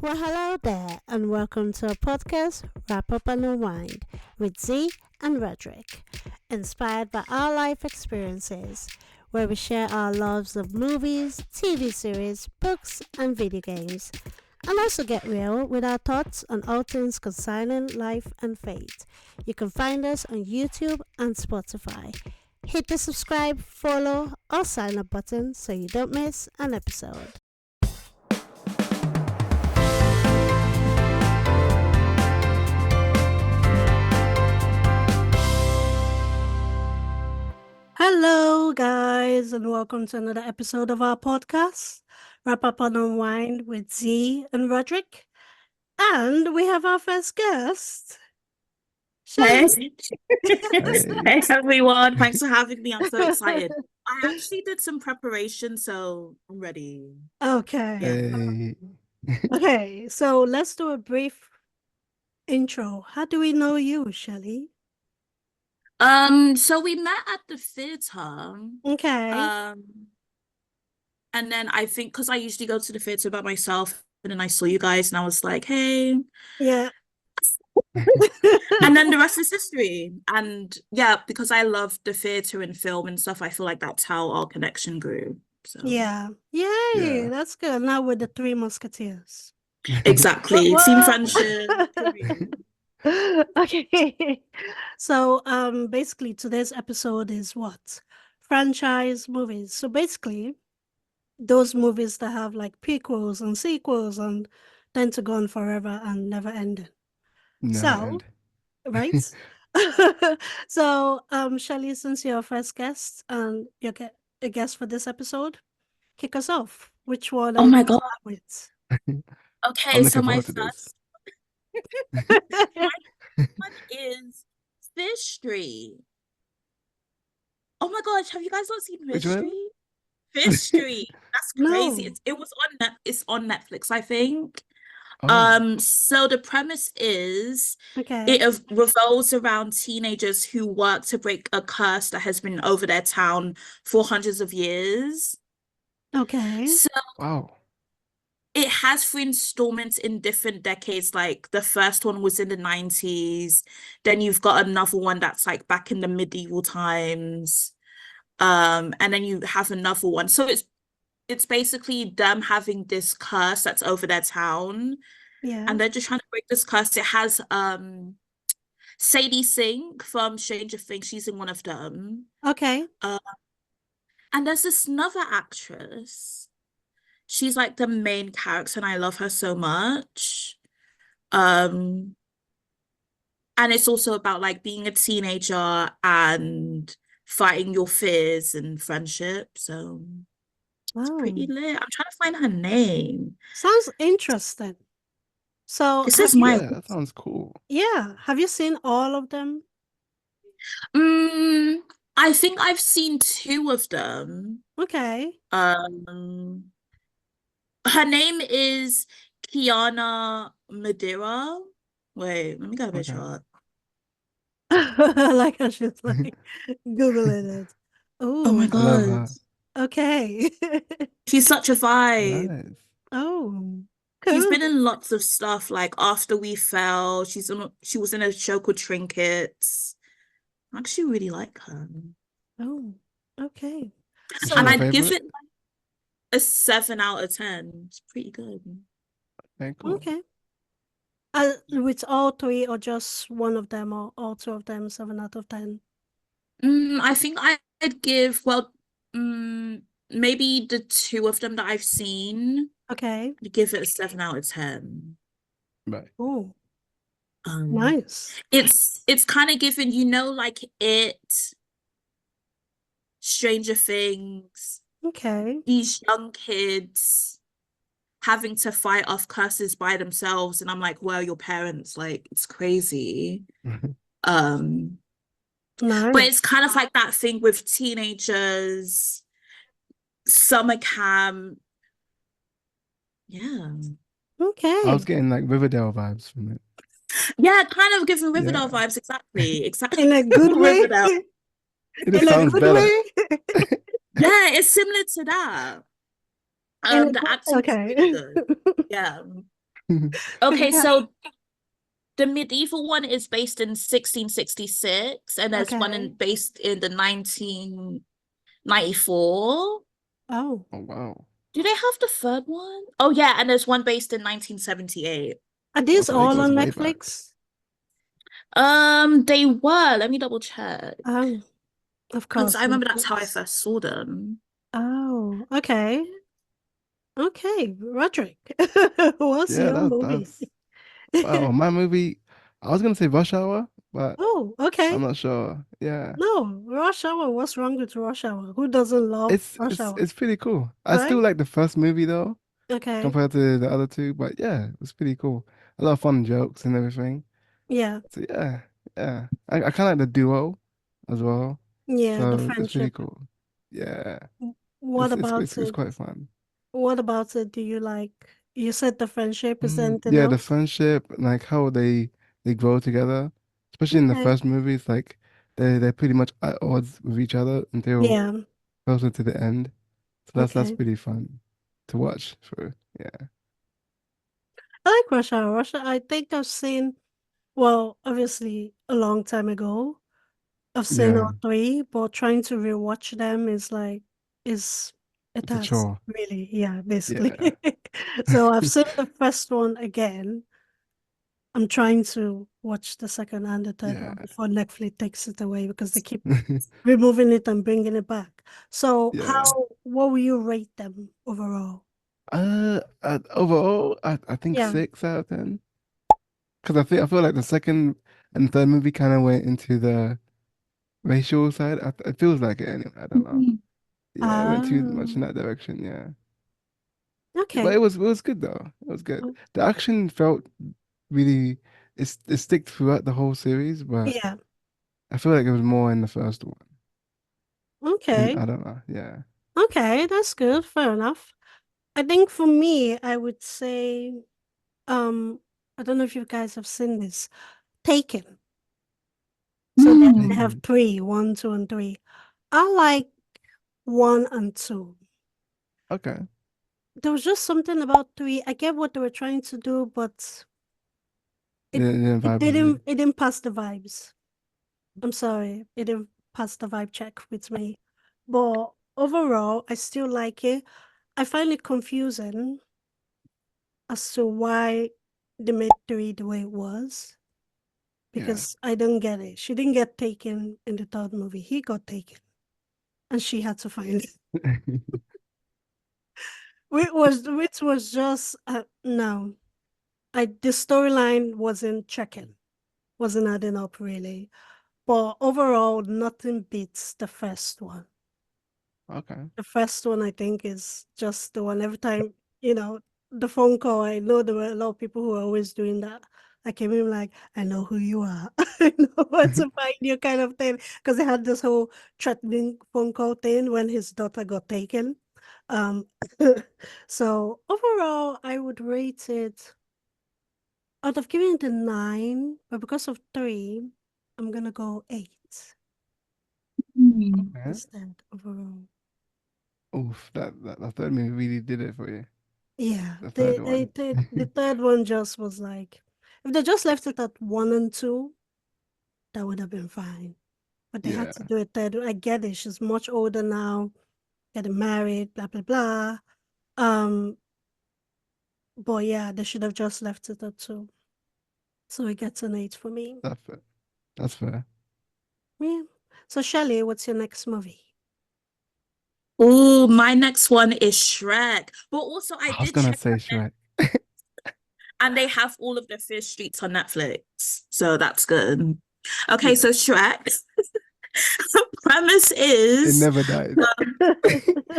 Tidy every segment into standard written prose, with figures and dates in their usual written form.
Well, hello there, and welcome to our podcast, Wrap Up and Unwind, with Z and Roderick, inspired by our life experiences, where we share our loves of movies, TV series, books, and video games, and also get real with our thoughts on all things concerning life and faith. You can find us on YouTube and Spotify. Hit the subscribe, follow, or sign up button so you don't miss an episode. Hello, guys, and welcome to another episode of our podcast, Wrap Up and Unwind with Z and Roderick. And we have our first guest, Hey. Shelly. Hey everyone, thanks for having me. I'm so excited. I actually did some preparation, so I'm ready. Okay. Okay, so let's do a brief intro. How do we know you, Shelly? So we met at the theater. Okay. And then I think because I usually go to the theater by myself, and then I saw you guys and I was like, hey. Yeah. And then the rest is history. And yeah, because I love the theater and film and stuff, I feel like that's how our connection grew. So Yeah. Yay, that's good. Now we're the Three Musketeers. exactly. Whoa. Team friendship. Okay. So basically today's episode is what? Franchise movies. So basically those movies that have like prequels and sequels and tend to go on forever and never ending. Right? So Shelley, since you're our first guest and you're a guest for this episode, kick us off. Which one Oh my God. start with? Okay, so my first one is Fear Street. Oh my gosh, have you guys not seen Fear Street? Fear Street. That's crazy. No. It's on Netflix, I think. So the premise is it revolves around teenagers who work to break a curse that has been over their town for hundreds of years. Okay. So it has 3 installments in different decades. Like the first one was in the 90s. Then you've got another one that's like back in the medieval times. And then you have another one. So it's basically them having this curse that's over their town. Yeah. And they're just trying to break this curse. It has Sadie Sink from Stranger Things. She's in one of them. Okay. And there's this another actress. She's like the main character, and I love her so much. And it's also about like being a teenager and fighting your fears and friendship. So it's pretty lit. I'm trying to find her name. Sounds interesting. So this is my that sounds cool. Yeah. Have you seen all of them? I think I've seen 2 of them. Okay. Her name is Kiana Madeira. Wait, let me get a picture up. Like I should like Googling it. Oh my God. Okay. She's such a vibe. Nice. Oh. She's been in lots of stuff like After We Fell. She was in a show called Trinkets. I actually really like her. Oh, okay. So, and I'd give it a 7 out of 10. It's pretty good. Okay, cool. Okay. With all 3 or just one of them or all 2 of them, 7 out of 10? I think I'd give, maybe the 2 of them that I've seen. Okay. I'd give it a 7 out of 10. Right. Oh. Nice. It's kind of given, like It, Stranger Things. Okay. These young kids having to fight off curses by themselves, and I'm like, well, your parents, like, it's crazy. Nice. But it's kind of like that thing with teenagers, summer camp. Yeah. Okay. I was getting like Riverdale vibes from it. Yeah, kind of giving Riverdale vibes. Exactly. In a good way. It sounds better. Yeah, it's similar to that. The acting is really good. Yeah. Okay, Yeah. so the medieval one is based in 1666, and there's one Okay. based in the 1994. Oh, Oh wow. Do they have the third one? Oh yeah, and there's one based in 1978. are these Also, it all goes on way back. Netflix? They were. Let me double check. Oh, of Because I course, remember that's how I Netflix. first saw them. Oh, okay. Okay, Roderick, what's Yeah, your movie? that's wow. My movie. I was gonna say Rush Hour, but Oh, I'm okay. not sure. Yeah, No, Rush Hour. What's wrong with Rush Hour? Who doesn't love Rush Hour, it's pretty cool. I right? still like the first movie though, Okay. compared to the other two. But yeah, it was pretty cool. A lot of fun jokes and everything. Yeah. So yeah, yeah. I kind of like the duo as well. Yeah, the So it's pretty friendship. cool. Yeah, What about it's it? quite fun. What about it do you like? You said the friendship. Is there anything Yeah, the else? friendship, like how they grow together, especially in the Okay. first movies, like they're pretty much at odds with each other until Yeah. closer to the end. So that's Okay. pretty fun to watch through. Yeah. I like Rush Hour. Rush Hour, I think I've seen, well, obviously a long time ago. I've seen Yeah, all three, but trying to rewatch them is it it's a has chore. really, yeah, basically. Yeah. So I've seen the first one again. I'm trying to watch the second and the third one Yeah. before Netflix takes it away because they keep removing it and bringing it back. So Yeah. what will you rate them overall? Overall, I think Yeah, 6 out of 10. Because I feel like the second and third movie kind of went into the racial side. It feels like it anyway. I don't know. Mhm. Yeah, it went too much in ah, that direction. Yeah. But okay. it was good though. It was good. The action felt really it stick throughout the whole series, but Yeah, I feel like it was more in the first one. And okay. I don't know. Yeah. Okay, that's good. Fair enough. I think for me, I would say, um, I don't know if you guys have seen this. Taken. So they Mm. have Taken. three, one, two, and three. I like one and two. Okay. There was just something about three. I get what they were trying to do, but it Didn't it vibe with you. didn't pass the vibes. I'm sorry, it didn't pass the vibe check with me. But overall, I still like it. I find it confusing as to why they made three the way it was Yeah. because I don't get it. She didn't get taken in the third movie. He got taken, and she had to find it. Which was just no. The storyline wasn't checking, wasn't adding up really. But overall, nothing beats the first one. Okay. The first one, I think, is just the one every time, the phone call. I know there were a lot of people who are always doing that. I came in like, I know who you are. I know where to find you kind of thing. Because they had this whole threatening phone call thing when his daughter got taken. Um, so overall, I would rate it out of giving it a 9, but because of three, I'm gonna go 8 Mm. Okay. instead overall. Oof, that third movie really did it for you. Yeah, The third one. the third one just was like, if they just left it at one and two, that would have been fine. But they had Yeah. to do a third one. I get it. She's much older now, getting married, blah blah blah. Um, but yeah, they should have just left it at two. So it gets an 8 for me. That's fair. That's fair. Yeah. So Shelley, what's your next movie? Oh, my next one is Shrek. But also, I I was did gonna check say on Shrek. and they have all of the Fear Streets on Netflix. So that's good. Okay, Yeah. so Shrek. The premise It is never died.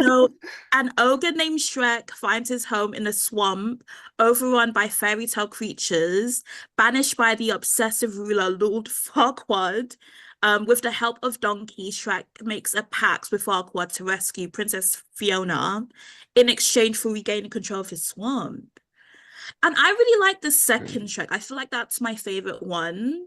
so an ogre named Shrek finds his home in a swamp overrun by fairy tale creatures, banished by the obsessive ruler Lord Farquaad. With the help of Donkey, Shrek makes a pact with Farquaad to rescue Princess Fiona in exchange for regaining control of his swamp. And I really like the second Crazy. Shrek. I feel like that's my favorite one.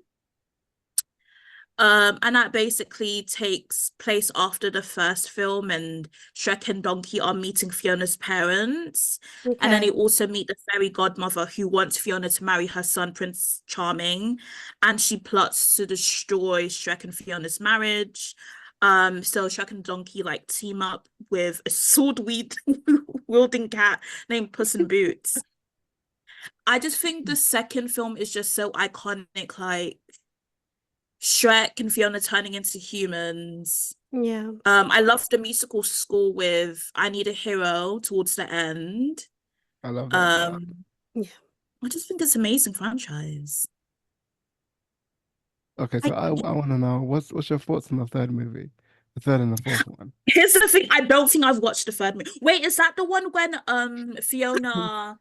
And that basically takes place after the first film, and Shrek and Donkey are meeting Fiona's parents. And then Okay. they also meet the fairy godmother who wants Fiona to marry her son, Prince Charming, and she plots to destroy Shrek and Fiona's marriage. So Shrek and Donkey like team up with a sword wielding cat named Puss in Boots. I just think the second film is just so iconic, like Shrek and Fiona turning into humans. Yeah. I love the musical score with I Need a Hero towards the end. I love that part. Um, Yeah. I just think it's an amazing franchise. Okay, so I I want to know what's your thoughts on the third movie, the third and the fourth one. Here's the thing, I don't think I've watched the third movie. Wait, is that the one when Fiona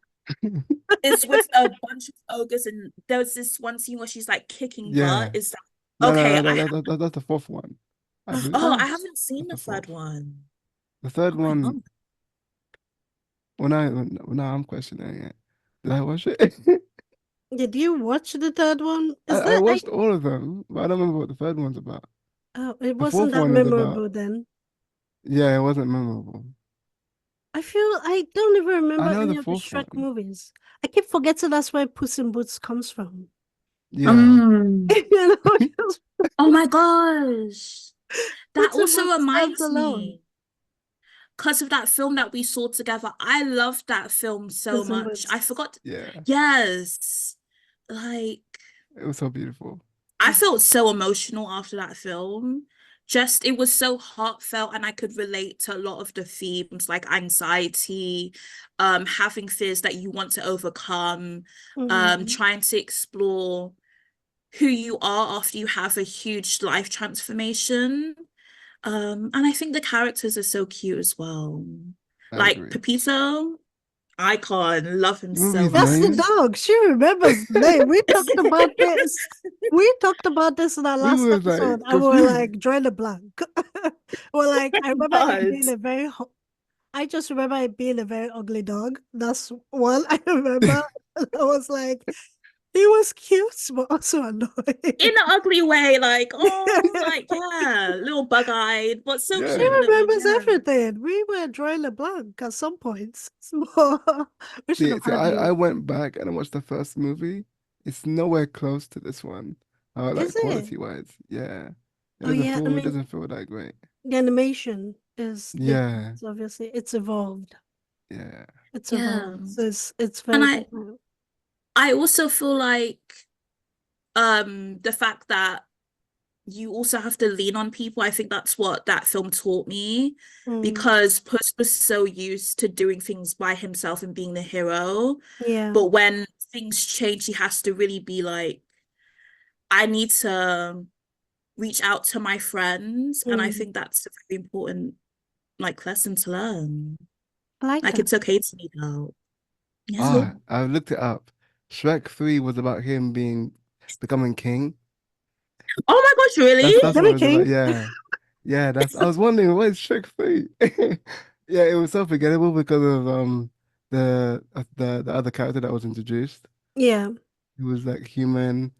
is with a bunch of ogres and there's this one scene where she's like kicking butt? Yeah. Is that No, okay? no, no, that's the fourth one. I believe I oh, haven't seen that's the the third fourth. one. The third Oh my one, God. when I'm questioning it, did I watch it? did you watch the third one? Is I that watched all of them, but I don't remember what the third one's about. oh, it The wasn't fourth that one is about, memorable then. yeah, it wasn't memorable. I feel I don't even I remember know the any of the fourth Shrek one. movies. I keep forgetting that's where Puss in Boots comes from. Yeah, You know, just Oh my gosh. That Puss in also Boots stands reminds alone. me, because of that film that we saw together. I loved that film so Puss in much. I Boots. forgot. yeah, Yes. Like, it was so beautiful. I felt so emotional after that film. Just, it was so heartfelt, and I could relate to a lot of the themes like anxiety, having fears that you want to overcome, Mhm. trying to explore who you are after you have a huge life transformation. And I think the characters are so cute as well. I Like agree. Pepito, icon, love him You remember so his That's the name? much. dog. She remembers the name. We talked about this. We talked about this in our We last were like episode, and we were confused. like, drawing a blank. We're like, I remember it God. being a I just remember it being a very ugly dog. That's one I remember. I was like, he was cute, but also In annoying. an ugly way, like, oh, like, yeah, little bug-eyed, but so She Yeah. cute. But remembers yeah. everything. We were drawing a blank at some points. So we should See, have so had I you. went back and I watched the first movie. It's nowhere close to this one. Like Is it? quality wise. Yeah. Oh yeah, I It mean doesn't feel that great. the animation is Yeah. different. Obviously, it's evolved. Yeah. It's Yeah. evolved. So it's And very different. I also feel like the fact that you also have to lean on people. I think that's what that film taught me, Mm, because Puss was so used to doing things by himself and being the hero. yeah. But when things change, he has to really be like, I need to reach out to my friends. And I Mm, think that's a very important like lesson to learn. I like Like that. it's okay to need help. Yeah. So Ah, I looked it up. Shrek 3 was about him becoming king. Oh my gosh, really? That's what it Demi was about. King. Yeah. Yeah, that's I was wondering what is Shrek 3? Yeah, it was so forgettable because of the other character that was introduced. Yeah. He was like human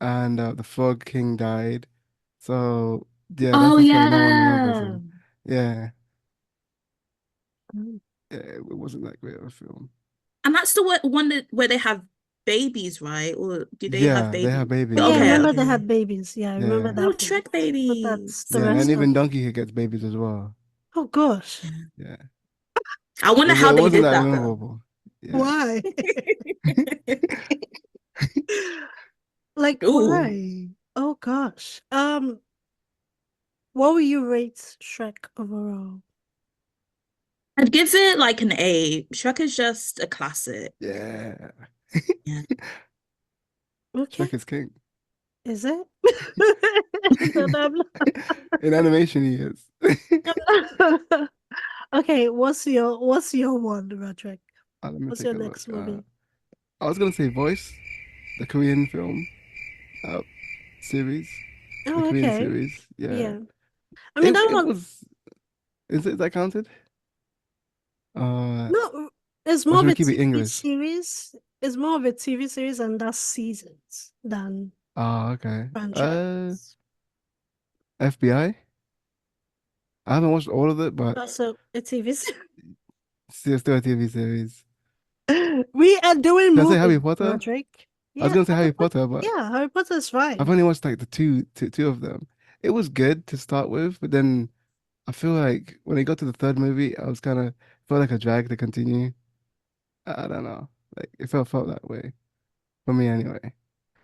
and the Frog King died. So yeah, Oh that's why no one remembers yeah. him. Yeah, Mm. yeah, it wasn't that great of a film. And that's the one where they have babies, right? Or do they have Yeah, they have babies? Oh babies. yeah, I Okay, Yeah, remember they okay. had babies. Yeah, I remember yeah, Oh, that one. Trek But that's the babies. yeah, and rest of even Donkey gets babies as well. oh gosh. Yeah. Yeah, I wonder how it they wasn't did that that though. memorable. Yeah. Why? Like Ooh. why? Oh gosh. What will you rate Shrek overall? I'd give it like an A. Shrek is just a classic. Yeah. Yeah. Okay. Shrek is king. Is it? Then I'm In animation, he is. not- Okay, what's your one, Roderick? Let me What's take your a look. next movie? I was gonna say Voice, the Korean film uh, series, the Oh, Korean okay. series. Yeah, Yeah. I mean that it one was. Is that counted? Uh, no it's or more should of we a keep it TV English? series. It's more of a TV series and that's seasons than Oh, okay. franchise. FBI. I haven't watched all of it, but Also, a TV series. still a TV series. We are doing Did I say movies, Harry Potter? Roderick. I was Yeah, gonna say Harry Potter, but yeah, Harry Potter is I've fine. only watched like the two of them. It was good to start with, but then I feel like when it got to the third movie, I was kind of felt like a drag to continue. I don't know. Like it felt that way for me anyway.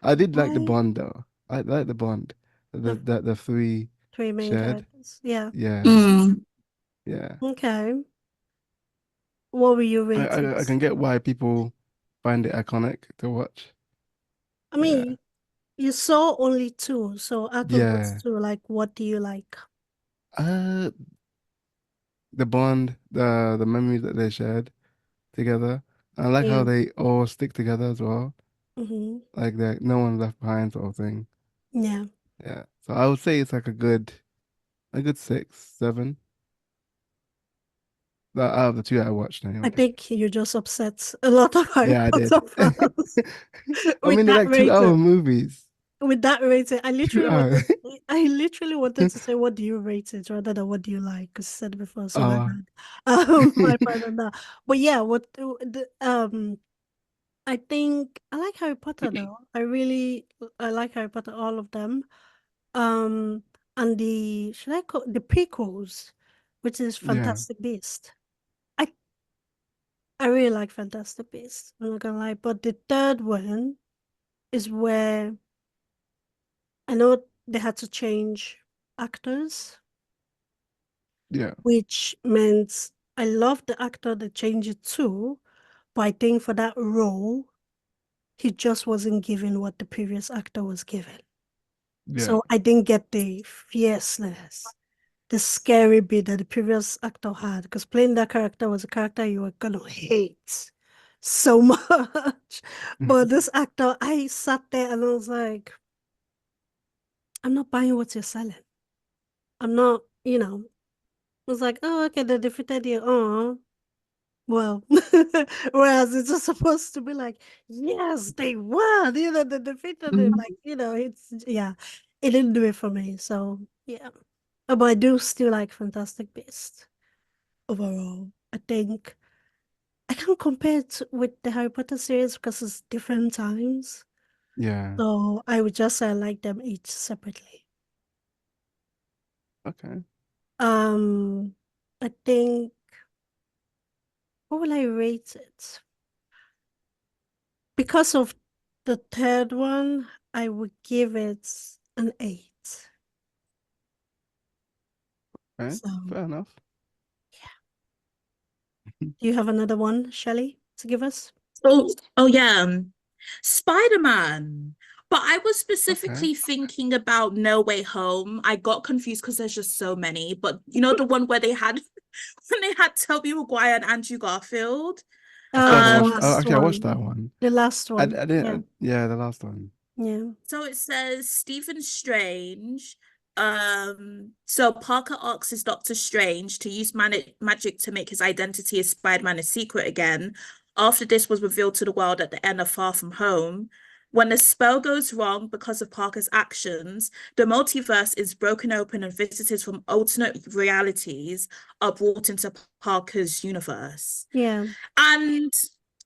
I did like the Why? bond though. I like the bond The that the three three main shared. characters. Yeah. Yeah, Mm. yeah. Okay. What were you I rated? can get why people find it iconic to watch. I Yeah, mean, you saw only two, so out of those yeah. two, like, what do you like? Uh, the bond, the memories that they shared together. I like how Yeah. they all stick together as well. Mm-hmm. Like that, no one left behind sort of thing. Yeah. Yeah. So I would say it's like a good six, seven. Out of the two I watched I anyway. think you just upset a lot of Harry Yeah, I did. Potter fans I with mean, they're that like 2 hour rating. movies. With that rating, 2 hours. I literally wanted to say, what do you rate it rather than what do you like? Because you said before, so my Oh, bad. My bad on that. But yeah, I think I like Harry Potter though. I like Harry Potter, all of them. Um, and should I call the prequels, which is yeah, Fantastic Beast. I I really like Fantastic Beast. I'm not gonna lie, but the third one is where I know they had to change actors, yeah, which meant I love the actor they changed it to, but I think for that role, he just wasn't given what the previous actor was given. yeah, So I didn't get the fierceness, the scary bit that the previous actor had, because playing that character was a character you were gonna hate so much. But this actor, I sat there and I was like, I'm not buying what you're selling. I'm not, I was like, oh, okay, they defeated you. Oh, well. Whereas it's just supposed to be like, yes, they won. They defeated him. Like, yeah, it didn't do it for me. So, yeah. But I do still like Fantastic Beasts overall. I think I can't compare it with the Harry Potter series because it's different times. yeah. So I would just say I like them each separately. Okay. Um, I think what will I rate it? Because of the third one, I would give it an 8. Okay. So, Fair enough. do you have another one, Shelley, to give us? Oh yeah, Spider-Man. But I was Okay. specifically thinking about No Way Home. I got confused because there's just so many. But you know the one where they had when they had Tobey Maguire and Andrew Garfield. I still haven't The watched. Oh, last actually, I watched one. that one. The last I one. Yeah. didn't. Yeah, the last one. Yeah. So it says Stephen Strange. So Parker asks his Doctor Strange to use magic to make his identity as Spider-Man a secret again. After this was revealed to the world at the end of Far From Home. When the spell goes wrong because of Parker's actions, the multiverse is broken open and visitors from alternate realities are brought into Parker's universe. Yeah. And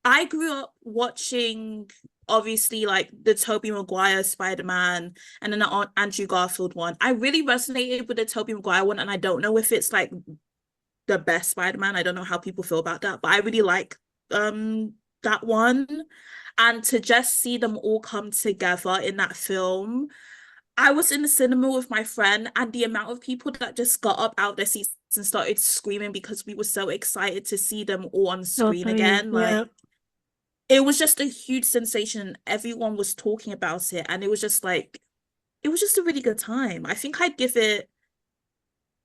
I grew up watching obviously like the Tobey Maguire Spider-Man and then the Andrew Garfield one. I really resonated with the Tobey Maguire one, and I don't know if it's like the best Spider-Man. I don't know how people feel about that, but I really like that one. And to just see them all come together in that film, I was in the cinema with my friend, and the amount of people that just got up out their seats and started screaming because we were so excited to see them all on So screen three. again. Yeah. Like, it was just a huge sensation. Everyone was talking about it, and it was just like, it was just a really good time. I think I'd give it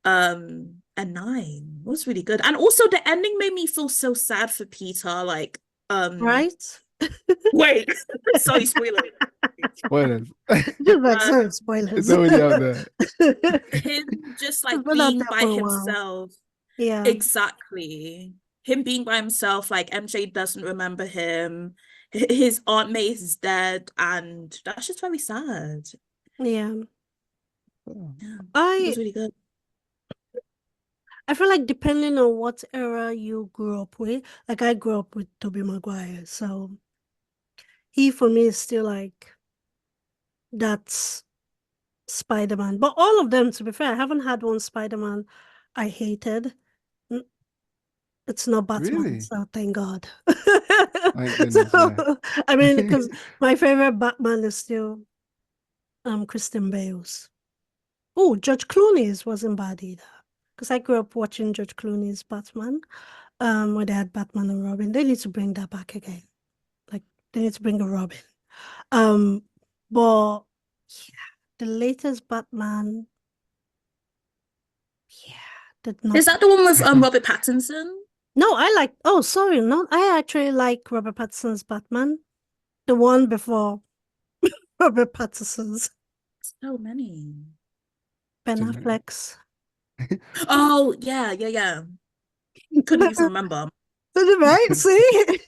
a 9. It was really good. And also the ending made me feel so sad for Peter. Like, Right? wait, sorry, spoiler. Spoilers. Just like Um, sorry, It's spoilers. already out there. him just It's like been out being there by for a while. himself. Yeah. Exactly. Him being by himself, like MJ doesn't remember him. His Aunt May is dead, and that's just very sad. Yeah. Oh, Yeah, it I was really good. I feel like depending on what era you grew up with, like I grew up with Tobey Maguire, so he for me is still like that's Spider-Man. But all of them, to be fair, I haven't had one Spider-Man I hated. N- It's not Batman, really? so thank God. Thank goodness, So yeah. I mean, because my favorite Batman is still Christian Bale's. Oh, George Clooney's wasn't bad either. Because I grew up watching George Clooney's Batman, where they had Batman and Robin. They need to bring that back again. Like they need to bring a Robin. Um, but yeah, the latest Batman, yeah, did not. Is that the one with Robert Pattinson? No, I like. Oh, sorry, no, I actually like Robert Pattinson's Batman, the one before Robert Pattinson's, So many. Ben Too many. Affleck's. Oh, yeah, yeah, yeah. Couldn't even remember. Right? See,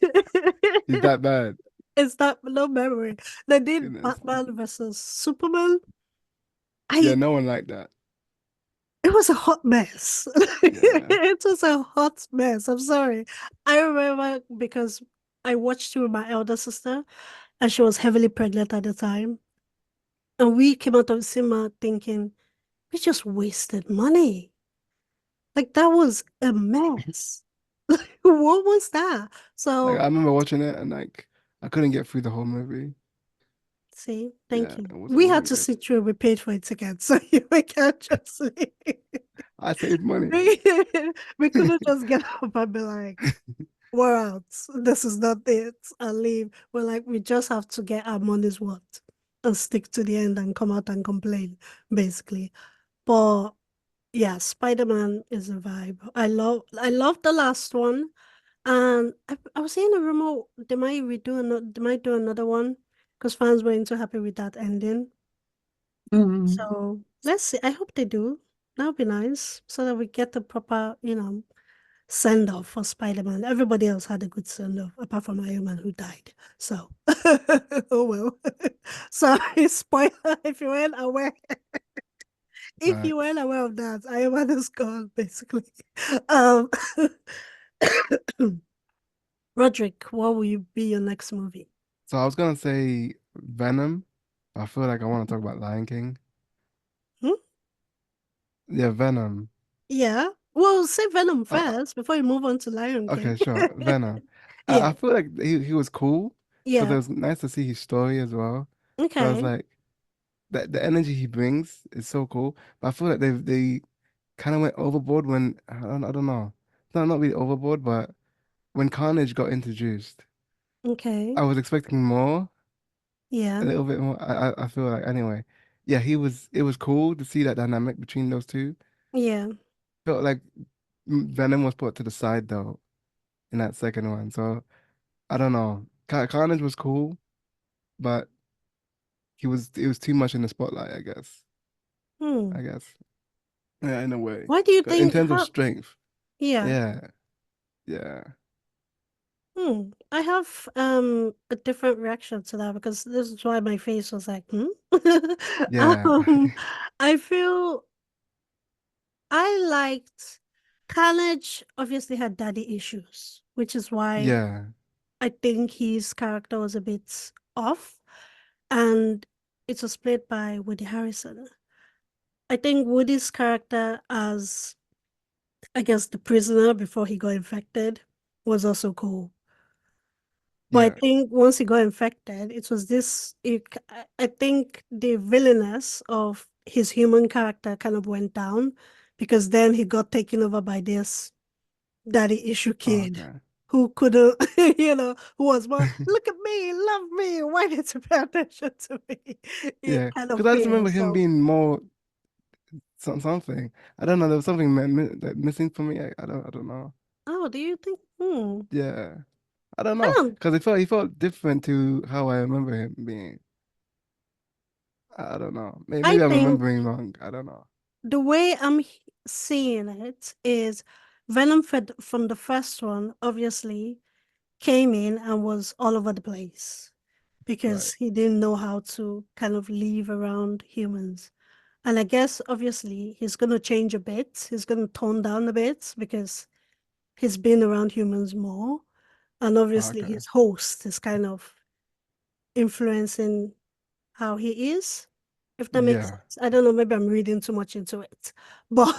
He's that bad. it's that no memory. They did Goodness. Batman versus Superman. Yeah, I no one liked that. It was a hot mess. Yeah. It was a hot mess. I'm sorry. I remember because I watched it with my elder sister and she was heavily pregnant at the time. And we came out of the cinema thinking, we just wasted money. Like that was a mess. Like, what was that? Like I So, remember watching it and like I couldn't get through the whole movie. see, thank Yeah, you. it We had wasn't to good. sit through, we paid for it again, so you can't just I saved money. we, we couldn't just get up and be like, we're out. This is not it. And leave. We're like, we just have to get our money's worth and stick to the end and come out and complain, basically. But yeah, Spider-Man is a vibe. I love the last one. And I was seeing a rumor they might do another one because fans weren't too happy with that ending. Mm. So let's see. I hope they do. That would be nice so that we get the proper, send off for Spider-Man. Everybody else had a good send off, apart from Iron Man who died. So, oh well. Sorry, spoiler if you weren't aware. If you weren't Facts. aware of that, Iron Man is gone, basically. Um, Roderick, what will you be your next movie? So I was gonna say Venom. I feel like I want to talk about Lion King. Hmm? Yeah, Venom. Yeah. Well, say Venom Uh, first before you move on to Lion King. okay, sure. Venom. I Yeah. feel like he was cool because it Yeah. was nice to see his story as well. So I was Okay. like, the energy he brings is so cool. But I feel like they kind of went overboard when I don't know. No, not really overboard, but when Carnage got introduced, Okay. I was expecting more, a Yeah. little bit more. I feel like anyway. Yeah, it was cool to see that dynamic between those two. Yeah. Felt like Venom was put to the side though in that second one. So I don't know. Carnage was cool, but it was too much in the spotlight, I guess. Hmm. I guess. Yeah, in a way. Why do you In think terms of how strength. yeah. Yeah. Yeah. I have a different reaction to that because this is why my face was like, hmm? Yeah. Um I feel I liked Carnage obviously had daddy issues, which is why Yeah. I think his character was a bit off, and it was played by Woody Harrison. I think Woody's character as, I guess, the prisoner before he got infected was also cool. But I Yeah. think once he got infected, it was I think the villainous of his human character kind of went down because then he got taken over by this daddy issue Oh, kid okay. who couldn't, who was more, look at me, love me, why did you pay attention to me? Yeah. Kind of Because I just feel. remember him So, being more something. I don't know. There was something like, missing for me. I don't know. oh, do you think? Yeah. I don't I know. don't, Because he felt different to how I remember him being. I don't know. I Maybe I'm think remembering wrong. I don't know. the way seeing it is Venom from the first one, obviously, came in and was all over the place Right. because he didn't know how to kind of live around humans. And I guess obviously he's going to change a bit. He's going to tone down a bit because he's been around humans more. And obviously Okay. his host is kind of influencing how he is, if that makes Yeah. sense. I don't know, maybe I'm reading too much into it. But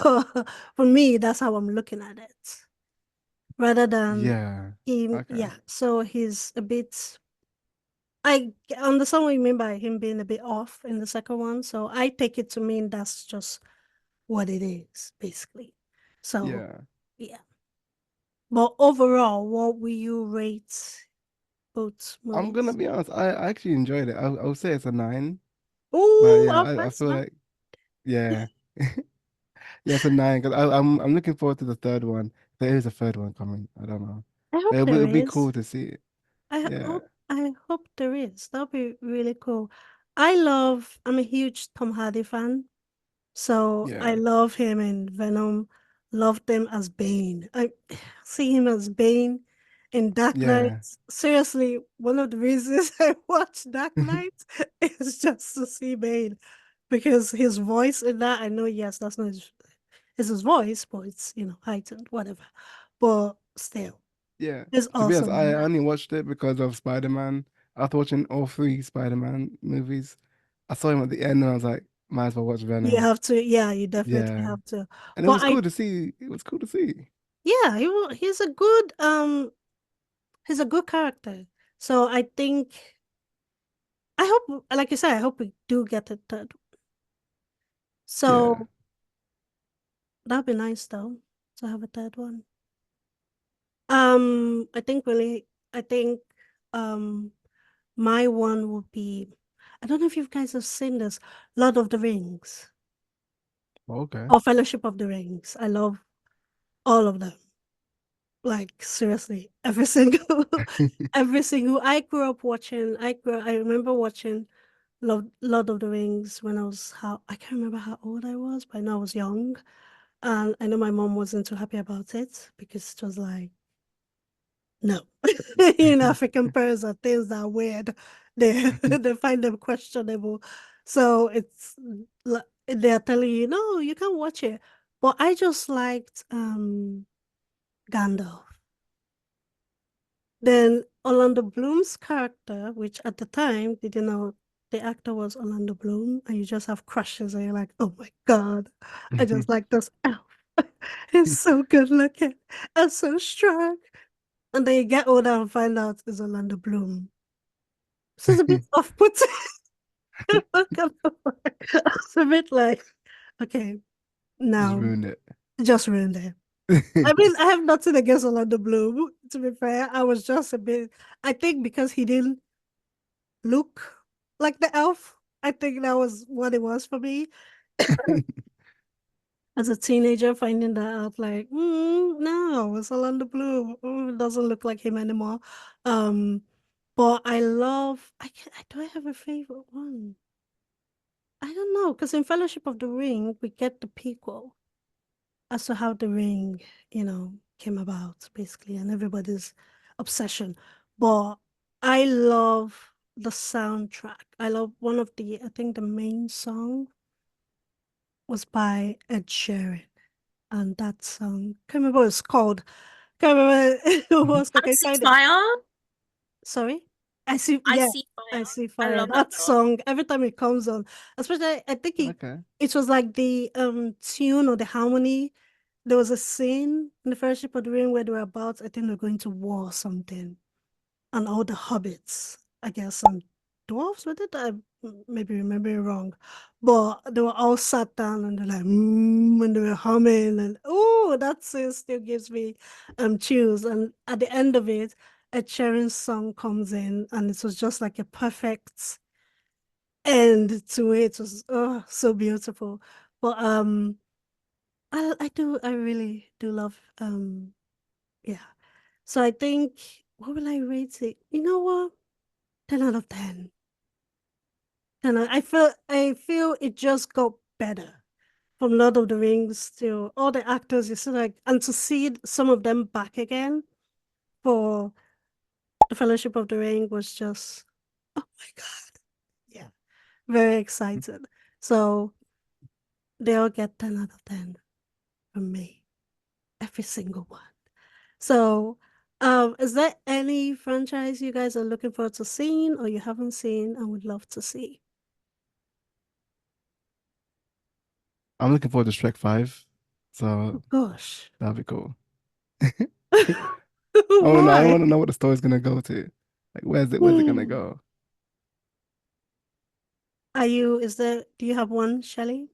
for me, that's how I'm looking at it. Rather than Yeah. him, Okay. yeah. So he's a bit, I understand what you mean by him being a bit off in the second one. So I take it to mean that's just what it is, basically. So Yeah. yeah. But overall, what will you rate both I'm gonna movies? be honest. I actually enjoyed it. I would say it's a 9. But Oh, yeah, our I first feel one. like yeah. Yeah, it's a 9 because I'm looking forward to the third one. There is a third one coming. I don't know. I But hope there it'll be is. cool to see it. I Yeah. hope I hope there is. That'll be really cool. I'm a huge Tom Hardy fan. So I Yeah. love him in Venom. Loved him as Bane. I see him as Bane in Dark Knight. Yeah. Seriously, one of the reasons I watch Dark Knight is just to see Bane. Because his voice in that, I know, yes, that's not it's his voice, but it's, heightened, whatever. But still, Yeah. it's To be honest, awesome in I that. only watched it because of Spider-Man. After watching all three Spider-Man movies, I saw him at the end and I was like, might as well watch You Venom. have to, yeah, you definitely Yeah. have to. And it But was cool to see. It was cool to see. yeah, he's a good character. So I think, I hope, like you said, I hope we do get a third. Yeah. So that'd be nice though, to have a third one. I think, um, my one would be, I don't know if you guys have seen this, Lord of the Rings Okay. or Fellowship of the Rings. I love all of them. Like seriously, every single, every single. I remember watching Lord of the Rings when I can't remember how old I was, but I know I was young, and I know my mom wasn't too happy about it because it was like, no, African parents are things that are weird. They find them questionable, so they're telling you no, you can't watch it. But I just liked Gandalf. Then Orlando Bloom's character, which at the time, did you know the actor was Orlando Bloom? And you just have crushes and you're like, oh my God, I just like this elf. He's so good looking and so strong. And then you get older and find out it's Orlando Bloom. So it's a bit off-putting. It's a bit like, okay, Just now ruined it. just ruined it. I mean, I have nothing against Orlando Bloom, to be fair. I was just a bit, I think because he didn't look like the elf. I think that was what it was for me as a teenager, finding that out. Like, no, it's Orlando Bloom. It doesn't look like him anymore. Um, but I love. Do I have a favorite one? I don't know, because in Fellowship of the Ring, we get the prequel as to how the ring, came about, basically, and everybody's obsession. But I love the soundtrack. I love I think the main song was by Ed Sheeran. And that song, can't remember what it's called. Can't remember it was. I Can you see find it? fire. Sorry? I Yeah, see I fire. see I fire. love that That song. song, every time it comes on, especially I think Okay. it was like the tune or the harmony. There was a scene in the Fellowship of the Ring where they were about, I think they're going to war or something. And all the hobbits, I guess, and dwarves with it. I maybe remember it wrong. But they were all sat down and they're like, and they were humming. And oh, that scene still gives me chills. And at the end of it, a Sheeran's song comes in and it was just like a perfect end to it. It was so beautiful. But I really do love yeah. So I think, what will I rate it? You know what? 10 out of 10. And I feel it just got better from Lord of the Rings to all the actors. You see, like, and to see some of them back again for the Fellowship of the Ring was just, oh my God. Yeah, very excited. So They all get 10 out of 10 from me. Every single one. So, is there any franchise you guys are looking forward to seeing or you haven't seen and would love to see? I'm looking forward to Shrek 5. So Gosh. that'll be cool. I Why? want to know what the story's gonna go to. Like where's it gonna Hmm. go? Do you have one, Shelley?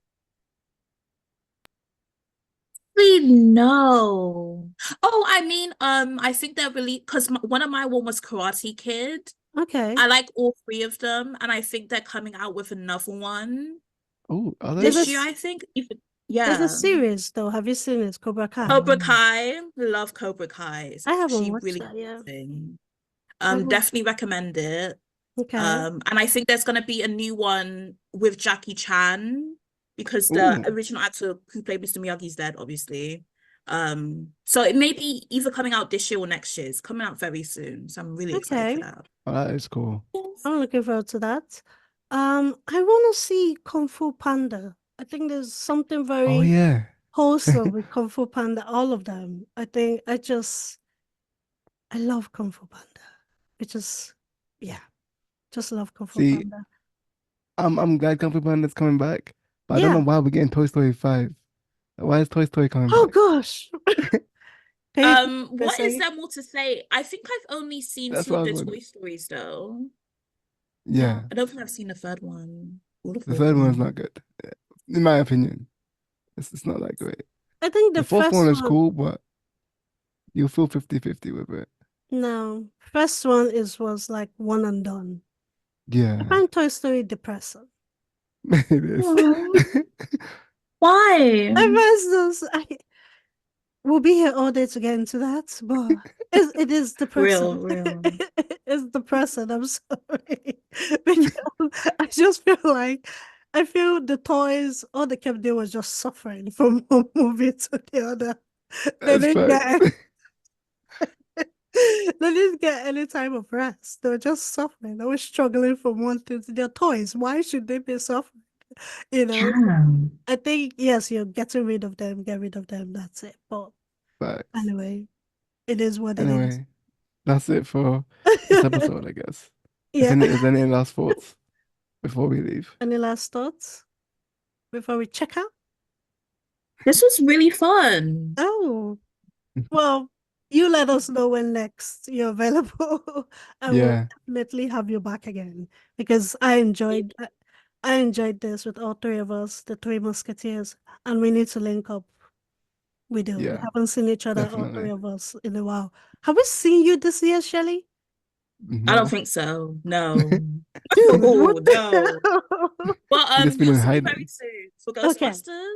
No. Oh, I mean, I think they're really because one of my one was Karate Kid. Okay. I like all three of them, and I think they're coming out with another one Oh, are they? There's this year, a, I think. there's a Yeah. series though. Have you seen it? Cobra Kai. Cobra Kai, love Cobra Kai. It's I haven't actually watched really that yet. interesting. Oh, Definitely recommend it. okay. And I think there's gonna be a new one with Jackie Chan because the Oh, original actor who played Mr. Miyagi's dead, obviously. So it may be either coming out this year or next year. It's coming out very soon, so I'm really excited for Okay. that. that is cool. I'm looking forward to that. I want to see Kung Fu Panda. I think there's something Oh very yeah. wholesome with Kung Fu Panda, all of them. I love Kung Fu Panda. It just, yeah, just love Kung Fu See, Panda. I'm glad Kung Fu Panda's coming back, but I don't know Yeah. why we're getting Toy Story 5. Why is Toy Story coming Oh back? gosh. Can you What is say? there more to say? I think I've only seen That's two what I of was the wondering. Toy Stories though. Yeah, I don't think I've seen the third one or the the fourth third one's one. not good, in my opinion. It's not that great. I think the The fourth one first is one, cool, but you feel 50-50 with it. no, first one was like one and done. I Yeah, find Toy Story depressing. it is. Oh, why? I find those, we'll be here all day to get into that, but it is Real, depressing. real. It's depressing. I'm sorry. Because I just feel like I feel the toys, all they kept doing was just suffering from one movie to the other. They That's didn't facts. get they didn't get any time of rest. They were just suffering. They were struggling from one thing to their toys. Why should they be suffering? You know, Yeah. I think yes, you're getting rid of them, get rid of them, that's it. But Facts. anyway, it is what it is. Anyway, that's it for this episode, I guess. Yeah. Is there any last thoughts before we leave? Any last thoughts before we check out? This was really fun. Oh, well, you let us know when next you're available, and we'll Yeah, definitely have you back again because I enjoyed this with all three of us, the Three Musketeers, and we need to link up. We do. We yeah, haven't seen each other, all three definitely. of us, in a while. Have we seen you this year, Shelley? I don't No. think so. No. Dude, Oh, what no. the But You just been you'll in see me very hiding. soon for Okay. Ghostbusters.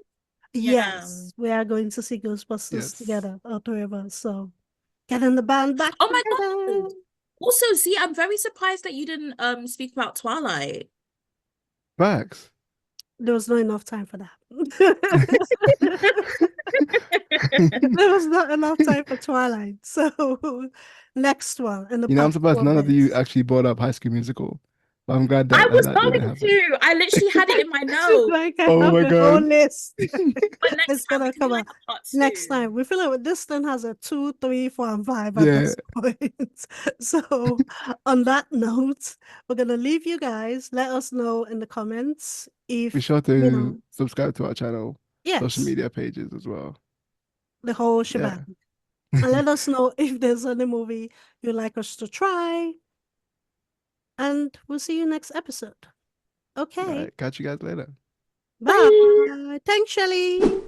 Yeah. Yes, we are going to see Ghostbusters Yes. together, all three of us. So getting the band back Oh my together. God. Also, see, I'm very surprised that you didn't speak about Twilight. Facts. There was not enough time for that. There was not enough time for Twilight. So next one in the I'm part surprised four none of you list. actually brought up High School Musical. But I'm glad I was that didn't going happen. to. I literally had it in my She's notes. like, I Oh have my a whole God. list. But next It's time we gonna can do come like out a part next time. two. We feel like this thing has a 2, 3, 4, and 5 at Yeah, this point. So on that note, we're gonna leave you guys. Let us know in the comments be if sure you to know, subscribe to our channel, social yes, media pages as well. the whole Yeah. shebang. And let us know if there's any movie you'd like us to try. And we'll see you next episode. All Okay. right. Catch you guys later. Bye. Bye. Thanks, Shelly.